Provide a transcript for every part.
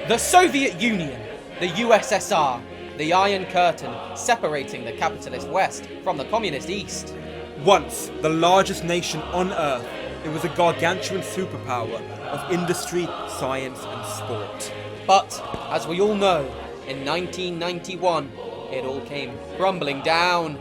The Soviet Union, the USSR, the Iron Curtain separating the capitalist West from the communist East. Once the largest nation on Earth, it was a gargantuan superpower of industry, science and sport. But, as we all know, in 1991, it all came crumbling down.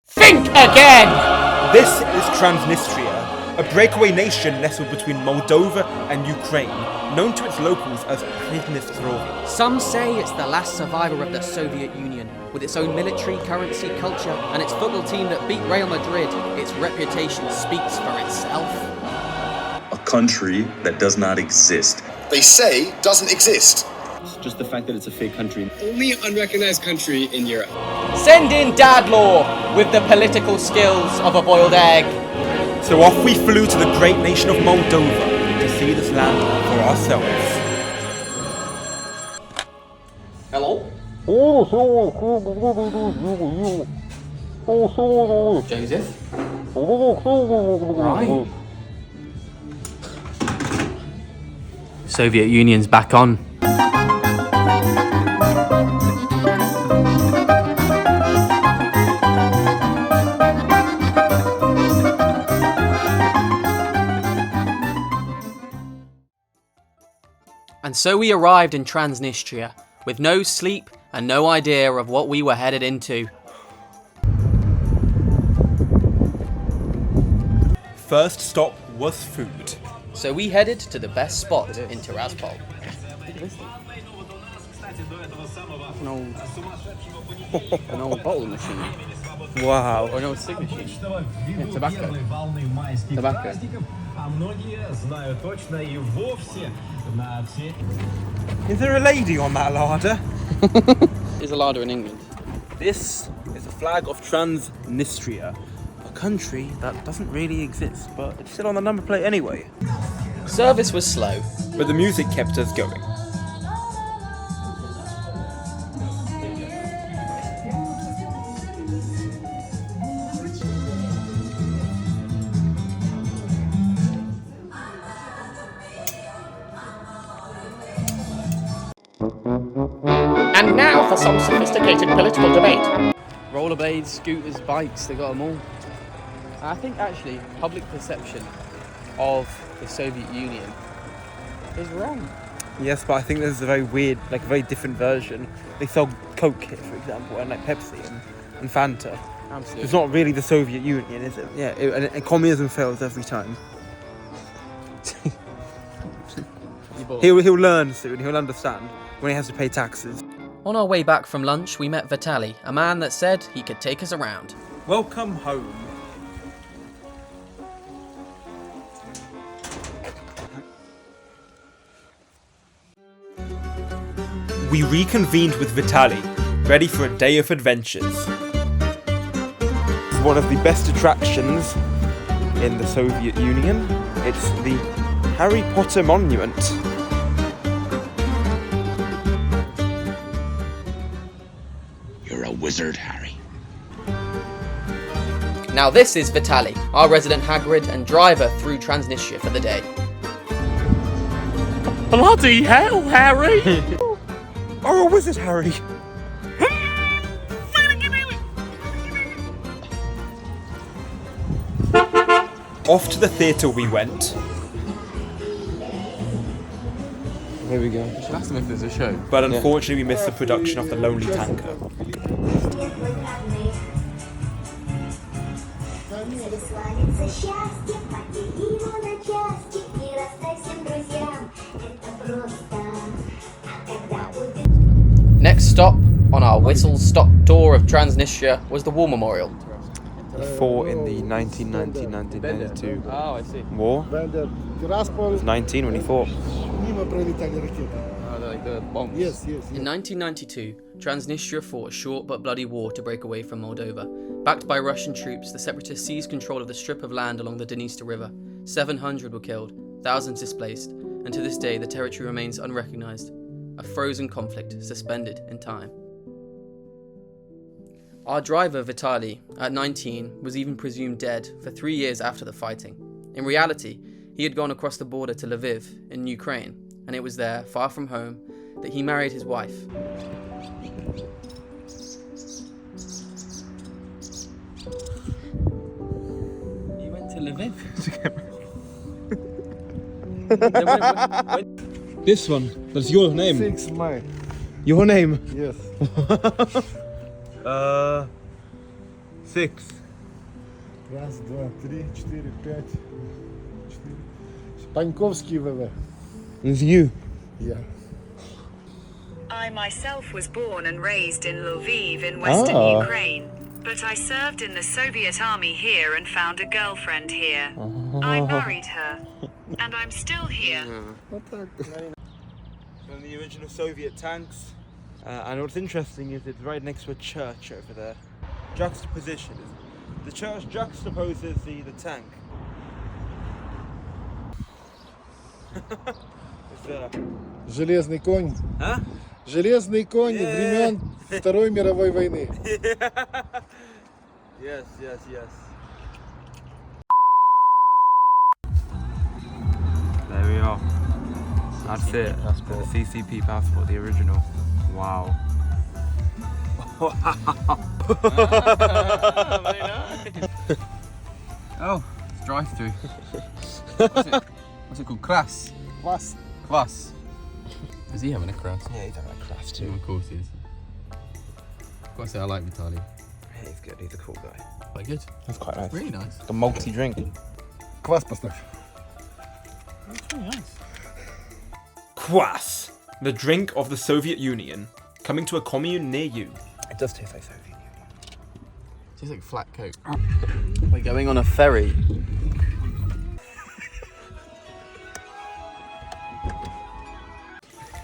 Think again! This is Transnistria, a breakaway nation nestled between Moldova and Ukraine, known to its locals as Pridnestrovia. Some say it's the last survivor of the Soviet Union, with its own military, currency, culture, and its football team that beat Real Madrid. Its reputation speaks for itself. A country that does not exist. They say doesn't exist. It's just the fact that it's a fake country. Only unrecognized country in Europe. Send in Dad Law with the political skills of a boiled egg. So off we flew to the great nation of Moldova to see this land for ourselves. Hello? Joseph? Right. Soviet Union's back on. And so we arrived in Transnistria, with no sleep and no idea of what we were headed into. First stop was food. So we headed to the best spot in Tiraspol. An old bottle machine. Wow. Or an old cig machine. Yeah, tobacco. Tobacco. Is there a lady on that larder? There's a larder in England. This is the flag of Transnistria, a country that doesn't really exist, but it's still on the number plate anyway. Service was slow. But the music kept us going. And now for some sophisticated political debate. Rollerblades, scooters, bikes, they got them all. I think actually public perception of the Soviet Union is wrong. Yes, but I think there's a very weird, a very different version. They sell Coke here, for example, and Pepsi and Fanta. Absolutely. It's not really the Soviet Union, is it? Yeah, and communism fails every time. He'll learn soon, he'll understand when he has to pay taxes. On our way back from lunch, we met Vitaly, a man that said he could take us around. Welcome home. We reconvened with Vitaly, ready for a day of adventures. It's one of the best attractions in the Soviet Union. It's the Harry Potter Monument. You're a wizard, Harry. Now this is Vitaly, our resident Hagrid and driver through Transnistria for the day. Bloody hell, Harry! Oh, wizard Harry! Off to the theatre we went. Here we go. We should ask them if there's a show. But unfortunately we missed the production of The Lonely Tanker. Next stop on our whistle-stop tour of Transnistria was the War Memorial. He fought in the 1990-1992 Oh, I see. war. He was 19 when he fought. Oh, they're like the bombs. Yes. In 1992, Transnistria fought a short but bloody war to break away from Moldova. Backed by Russian troops, the separatists seized control of the strip of land along the Dniester River. 700 were killed, thousands displaced, and to this day the territory remains unrecognized. A frozen conflict suspended in time. Our driver, Vitaly, at 19, was even presumed dead for 3 years after the fighting. In reality, He had gone across the border to Lviv in Ukraine, and it was there, far from home, that he married his wife. You went to Lviv? This one. That's your name. 6 May. Your name. Yes. 6. 1, 2, 3, 4, 5, 4. Паньковский ВВ. It's you. Yeah. I myself was born and raised in Lviv in western Ukraine, but I served in the Soviet army here and found a girlfriend here. I married her, and I'm still here. From the original Soviet tanks. And what's interesting is it's right next to a church over there. Juxtaposition. The church juxtaposes the tank. Железный конь. Huh? Железный конь времен Второй мировой войны. Yes. There we are. That's it. The CCP passport, the original. Wow. Very nice. Oh, it's drive-through. What's it called? Kvass. Вас. Kvass. Is he having a kvass? Yeah, he's having a class too. Of course he is. Gotta say, I like Vitaly. Yeah, he's good. He's a cool guy. Quite good. That's quite nice. Really nice. Like a multi drink. Квас поставь. That's really nice. Kvass, the drink of the Soviet Union, coming to a commune near you. It does taste like Soviet Union. Tastes like flat coke. We're going on a ferry.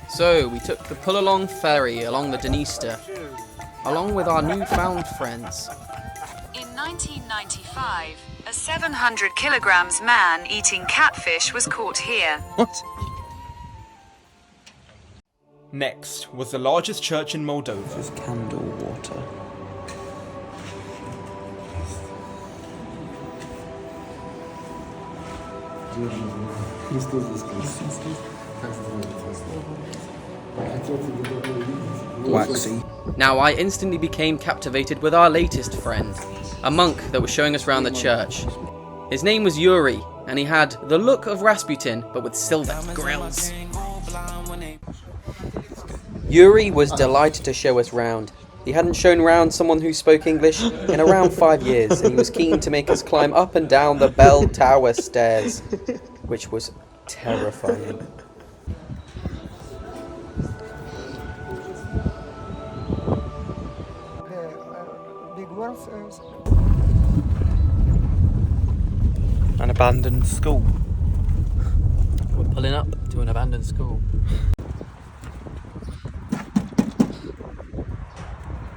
So, we took the pull-along ferry along the Dniester, along with our newfound friends. In 1995, a 700 kilograms man eating catfish was caught here. What? Next was the largest church in Moldova. This is candle water. Христос воскрес. Waxy. Now, I instantly became captivated with our latest friend, a monk that was showing us around the church. His name was Yuri, and he had the look of Rasputin, but with silver grills. Yuri was delighted to show us round. He hadn't shown round someone who spoke English in around 5 years, and he was keen to make us climb up and down the bell tower stairs, which was terrifying. An abandoned school. We're pulling up to an abandoned school.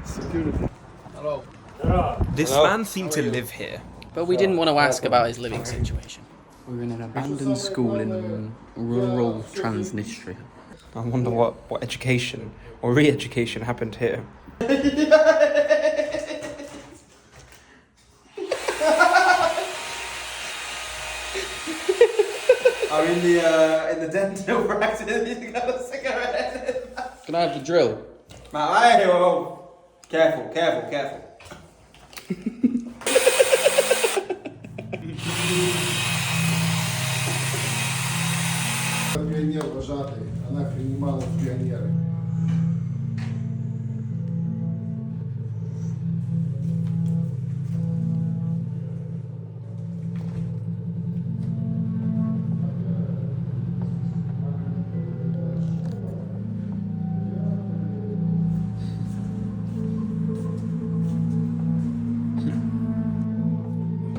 Security. Hello. This man seemed to live here. But we didn't want to ask about his living situation. We're in an abandoned school in rural Transnistria. I wonder what education or re-education happened here. I'm in the dental practice. You got a cigarette. Can I have the drill? Hey, whoa. Careful. Пионер вожатый, она принимала в пионеры.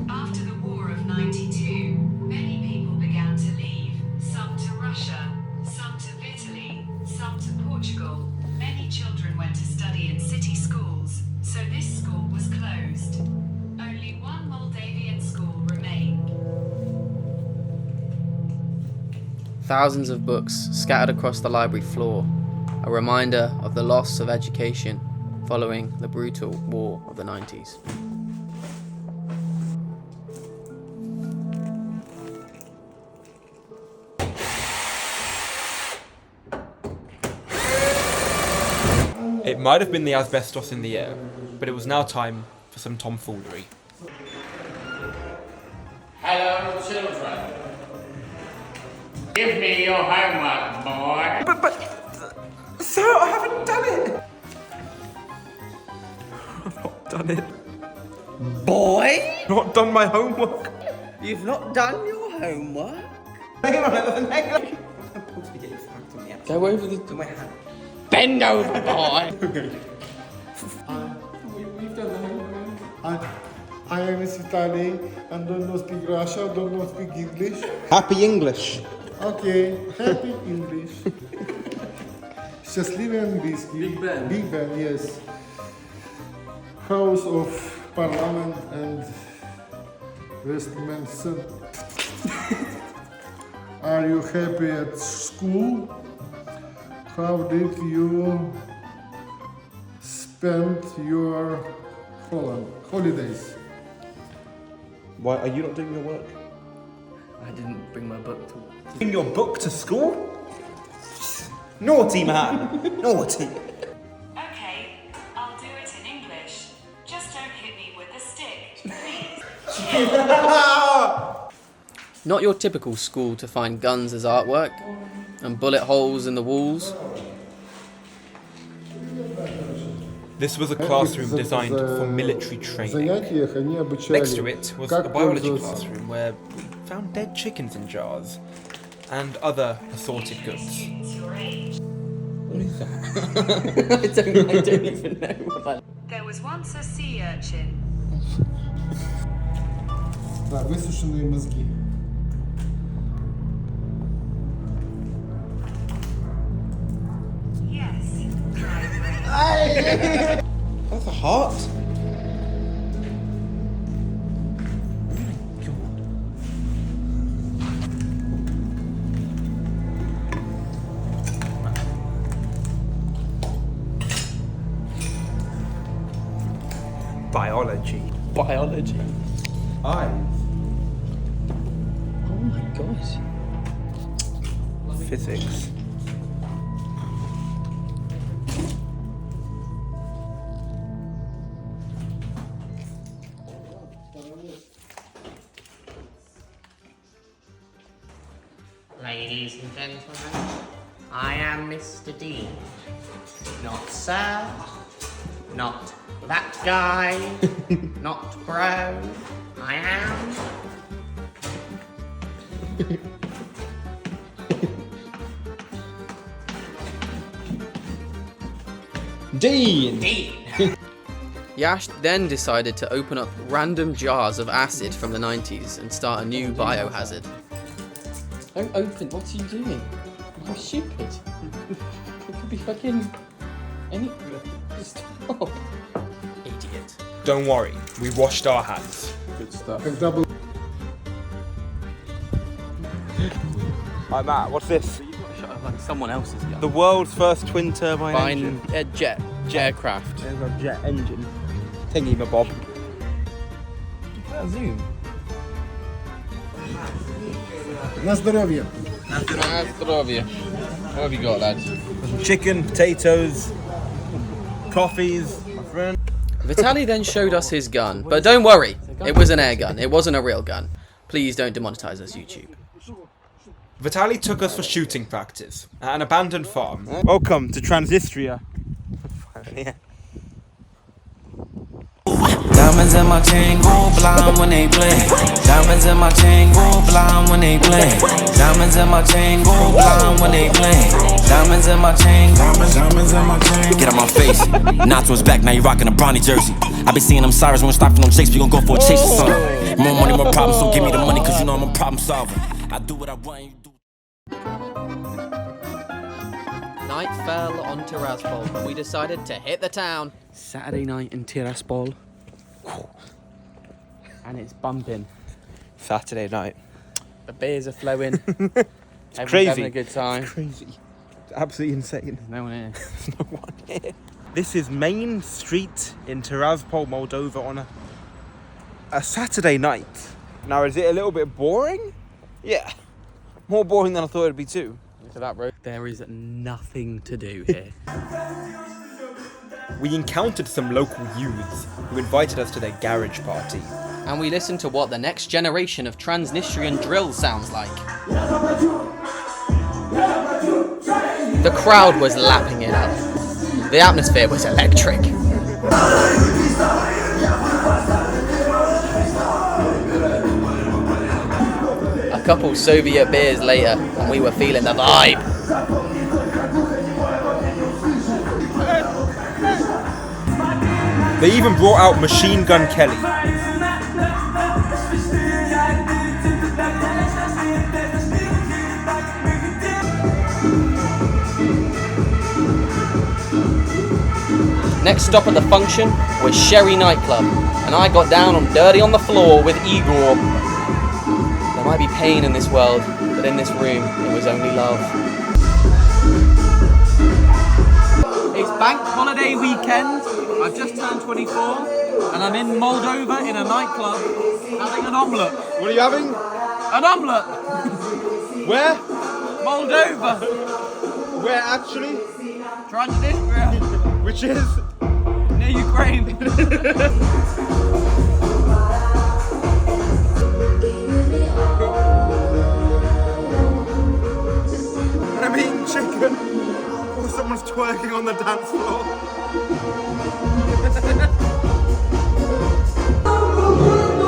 After the War of 92, many people began to leave, some to Russia, some to Italy, some to Portugal. Many children went to study in city schools, so this school was closed. Only one Moldavian school remained. Thousands of books scattered across the library floor, a reminder of the loss of education following the brutal war of the 90s. It might have been the asbestos in the air, but it was now time for some tomfoolery. Hello, children. Give me your homework, boy. But, sir, I haven't done it! I've not done it. Boy, Not done my homework. you've not done your homework. Go over to my hand. Bend over, boy. I am Miss Italy and don't know speak Russia, don't know speak English. Happy English. Okay, happy English. Счастливый английский. Big Ben, yes. House of Parliament and Westminster. Are you happy at school? How did you spend your holidays? Why are you not doing your work? I didn't bring my book to. Bring your book to school? Naughty man. Naughty. Okay, I'll do it in English. Just don't hit me with a stick, please. Not your typical school to find guns as artwork and bullet holes in the walls. This was a classroom designed for military training. Next to it was a biology classroom where we found dead chickens in jars and other assorted goods. Students your age. I don't even know what that. There was once a sea urchin. Да, высушенные мозги. Yes, dry That's a heart? Biology. Biology. Eyes. Oh my gosh. Physics. Ladies and gentlemen, I am Mr. Dean. Not sir, not that guy, not bro. I am. Dean! Dean. Yash then decided to open up random jars of acid from the 90s and start a new biohazard. Don't open. What are you doing? You're stupid. It could be fucking anything. Stop. Idiot. Don't worry, we washed our hands. Good stuff. Когда был Hi Matt, what's this? You've got a shot of like someone else's gun. The world's first twin turbine engine. Jet aircraft. There's a jet engine. Thingy my bob. Zoom. на здоровье. Здоровье. What have you got, lads? Chicken, potatoes, coffees, my friend. Vitaly then showed us his gun, but don't worry, it was an air gun, it wasn't a real gun. Please don't demonetize us, YouTube. Vitaly took us for shooting practice at an abandoned farm. Welcome to Transnistria. Diamonds in my chain go blind when they blink. Diamonds in my chain go blind when they blink. Diamonds in my chain go blind when they blink. Diamonds in my chain, diamonds in my chain. Get out my face. Nato's back, now you rocking a Bronny jersey. I be seeing them Cyrus, won't stop for no chicks, we gon' go for a chase or something. More money, more problems, so give me the money, cause you know I'm a problem solver. I do what I want, you do. Night fell on Tiraspol, and we decided to hit the town. Saturday night in Tiraspol. And it's bumping. Saturday night. The beers are flowing. Everyone's crazy. having a good time. Crazy. It's absolutely insane. There's no one here. There's no one here. This is Main Street in Tiraspol, Moldova on a Saturday night. Now, is it a little bit boring? Yeah. More boring than I thought it'd be too. Look at that road. There is nothing to do here. we encountered some local youths who invited us to their garage party. And we listened to what the next generation of Transnistrian drill sounds like. The crowd was lapping it up. The atmosphere was electric. A couple Soviet beers later, and we were feeling the vibe. They even brought out Machine Gun Kelly. Next stop at the function was Sherry Nightclub, and I got down on dirty on the floor with Igor. There might be pain in this world, but in this room, it was only love. It's bank holiday weekend. I've just turned 24, and I'm in Moldova in a nightclub having an omelette. What are you having? An omelette! Where? Moldova! Where actually? Transnistria! Which is? Near Ukraine! I'm eating chicken or someone's twerking on the dance floor.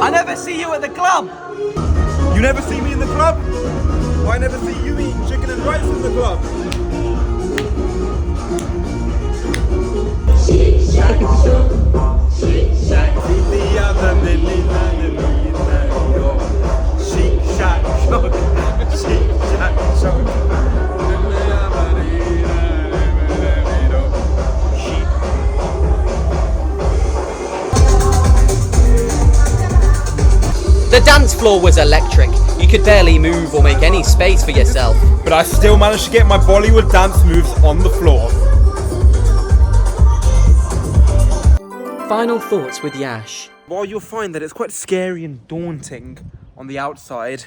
I never see you at the club! You never see me in the club? Why I never see you eating chicken and rice in the club? The dance floor was electric. You could barely move or make any space for yourself. But I still managed to get my Bollywood dance moves on the floor. Final thoughts with Yash. While you'll find that it's quite scary and daunting on the outside,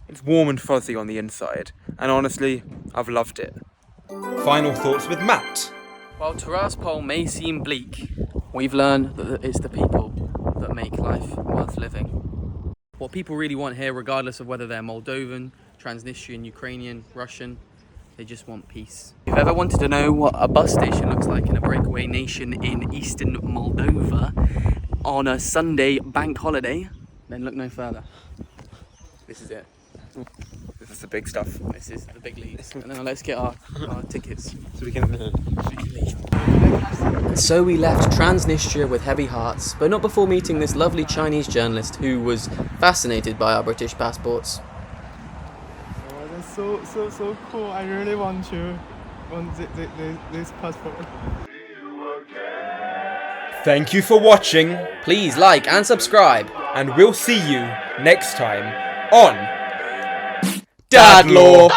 it's warm and fuzzy on the inside. And honestly, I've loved it. Final thoughts with Matt. While Tiraspol may seem bleak, we've learned that it's the people that make life worth living. What people really want here, regardless of whether they're Moldovan, Transnistrian, Ukrainian, Russian, they just want peace. If you've ever wanted to know what a bus station looks like in a breakaway nation in eastern Moldova on a Sunday bank holiday, then look no further. This is it. This is the big stuff. This is the big leagues. And now let's get our tickets. So we can leave. So we left Transnistria with heavy hearts, but not before meeting this lovely Chinese journalist who was fascinated by our British passports. Oh, that's so cool. I really want this passport. Thank you for watching. Please like and subscribe. And we'll see you next time on Dad Law.